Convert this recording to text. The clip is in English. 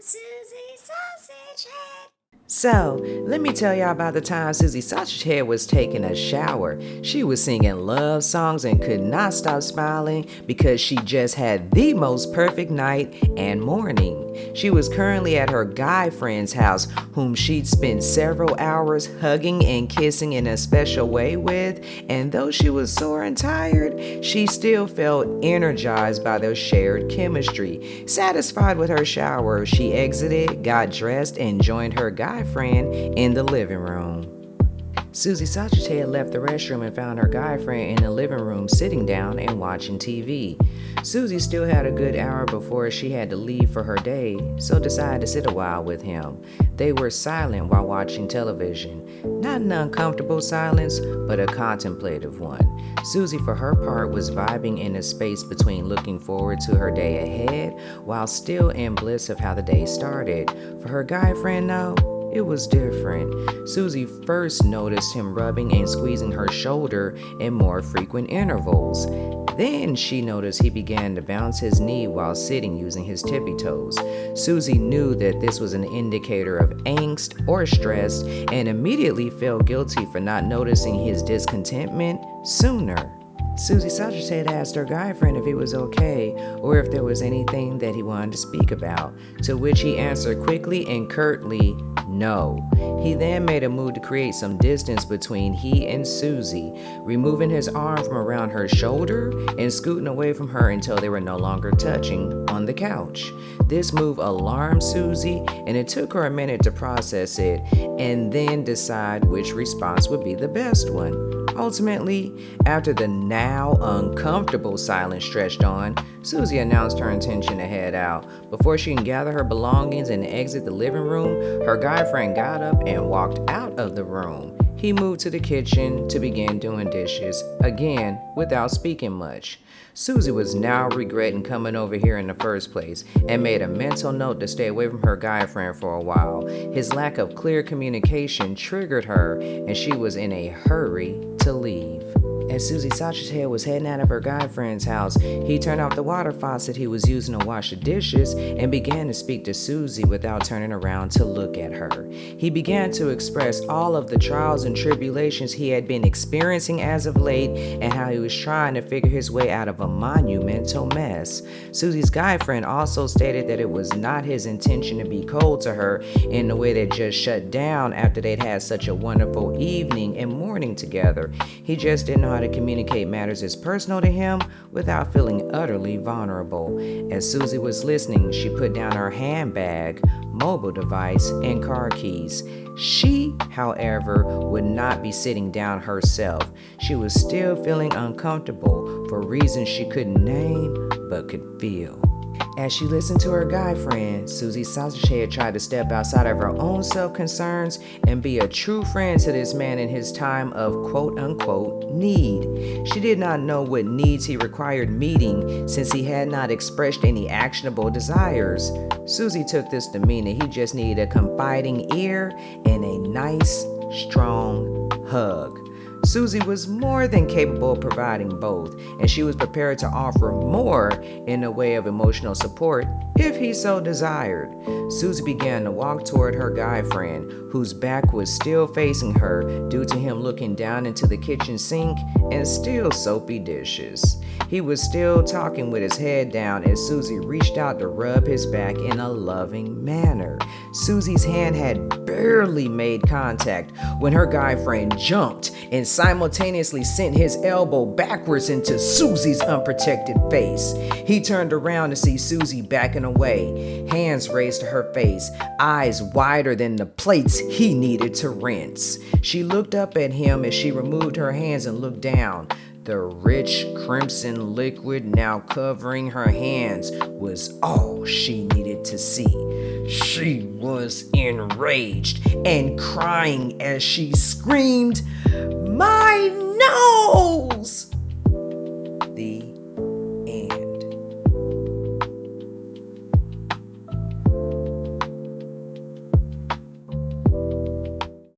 Susie Sausage Head. So, let me tell y'all about the time Susie Sausage Head was taking a shower. She was singing love songs and could not stop smiling because she just had the most perfect night and morning. She was currently at her guy friend's house, whom she'd spent several hours hugging and kissing in a special way with, and though she was sore and tired, she still felt energized by their shared chemistry. Satisfied with her shower, she exited, got dressed, and joined her guy friend in the living room. Susie Sausage Head left the restroom and found her guy friend in the living room sitting down and watching TV. Susie still had a good hour before she had to leave for her day, so decided to sit a while with him. They were silent while watching television. Not an uncomfortable silence, but a contemplative one. Susie, for her part, was vibing in a space between looking forward to her day ahead while still in bliss of how the day started. For her guy friend, though, it was different. Susie first noticed him rubbing and squeezing her shoulder in more frequent intervals. Then she noticed he began to bounce his knee while sitting using his tippy toes. Susie knew that this was an indicator of angst or stress and immediately felt guilty for not noticing his discontentment sooner. Susie Sausage Head asked her guy friend if he was okay or if there was anything that he wanted to speak about, to which he answered quickly and curtly, no. He then made a move to create some distance between he and Susie, removing his arm from around her shoulder and scooting away from her until they were no longer touching on the couch. This move alarmed Susie, and it took her a minute to process it and then decide which response would be the best one. Ultimately, after the now uncomfortable silence stretched on, Susie announced her intention to head out. Before she can gather her belongings and exit the living room, her guy friend got up and walked out of the room. He moved to the kitchen to begin doing dishes, again without speaking much. Susie was now regretting coming over here in the first place and made a mental note to stay away from her guy friend for a while. His lack of clear communication triggered her, and she was in a hurry to leave. As Susie Sausage Head was heading out of her guy friend's house, he turned off the water faucet he was using to wash the dishes and began to speak to Susie without turning around to look at her. He began to express all of the trials and tribulations he had been experiencing as of late and how he was trying to figure his way out of a monumental mess. Susie's guy friend also stated that it was not his intention to be cold to her in the way that just shut down after they'd had such a wonderful evening and morning together. He just didn't know how to communicate matters as personal to him without feeling utterly vulnerable. As Susie was listening, she put down her handbag, mobile device, and car keys. She, however, would not be sitting down herself. She was still feeling uncomfortable for reasons she couldn't name but could feel. As she listened to her guy friend, Susie Sausage Head tried to step outside of her own self-concerns and be a true friend to this man in his time of quote-unquote need. She did not know what needs he required meeting since he had not expressed any actionable desires. Susie took this to mean that he just needed a confiding ear and a nice, strong hug. Susie was more than capable of providing both, and she was prepared to offer more in the way of emotional support if he so desired. Susie began to walk toward her guy friend, whose back was still facing her due to him looking down into the kitchen sink and still soapy dishes. He was still talking with his head down as Susie reached out to rub his back in a loving manner. Susie's hand had barely made contact when her guy friend jumped and simultaneously sent his elbow backwards into Susie's unprotected face. He turned around to see Susie backing away, hands raised to her face, eyes wider than the plates he needed to rinse. She looked up at him as she removed her hands and looked down. The rich crimson liquid now covering her hands was all she needed to see. She was enraged and crying as she screamed, "My nose!" The